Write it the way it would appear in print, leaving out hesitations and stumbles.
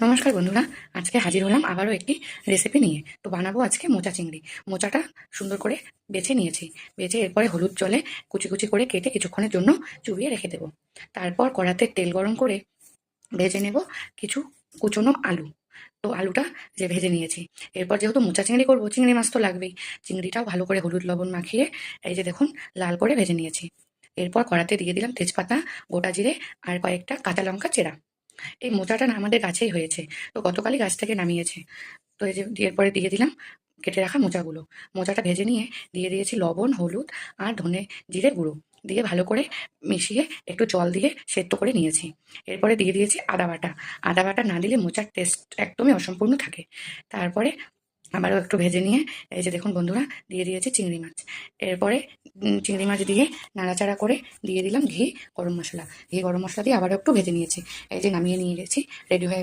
নমস্কার বন্ধুরা, আজকে হাজির হলাম আবারও একটি রেসিপি নিয়ে। তো বানাবো আজকে মোচা চিংড়ি। মোচাটা সুন্দর করে বেছে নিয়েছি। বেছে এরপরে হলুদ জলে কুচি কুচি করে কেটে কিছুক্ষণের জন্য চুবিয়ে রেখে দেবো। তারপর কড়াতে তেল গরম করে ভেজে নেব কিছু কুচনো আলু। তো আলুটা যে ভেজে নিয়েছি, এরপর যেহেতু মোচা চিংড়ি করবো, চিংড়ি মাছ তো লাগবেই। চিংড়িটাও ভালো করে হলুদ লবণ মাখিয়ে এই যে দেখুন লাল করে ভেজে নিয়েছি। এরপর কড়াতে দিয়ে দিলাম তেজপাতা, গোটা জিরে আর কয়েকটা কাঁচা লঙ্কা চেরা। এই মোচাটা না আমাদের গাছেই হয়েছে, তো গতকালই গাছ থেকে নামিয়েছে। তো এই যে এরপরে দিয়ে দিলাম কেটে রাখা মোচাগুলো। মোচাটা ভেজে নিয়ে দিয়ে দিয়েছি লবণ, হলুদ আর ধনে জিরে গুঁড়ো দিয়ে ভালো করে মিশিয়ে একটু জল দিয়ে সেদ্ধ করে নিয়েছি। এরপরে দিয়ে দিয়েছি আদা বাটা। আদা বাটা না দিলে মোচার টেস্ট একদমই অসম্পূর্ণ থাকে। তারপরে আবারও একটু ভেজে নিয়ে এই যে দেখুন বন্ধুরা দিয়ে দিয়েছি চিংড়ি মাছ। এরপরে চিংড়ি মাছ দিয়ে নাড়াচাড়া করে দিয়ে দিলাম ঘি, গরম মশলা। ঘি গরম মশলা দিয়ে আবারও একটু ভেজে নিয়েছি। এই যে নামিয়ে নিয়ে গেছি, রেডি হয়ে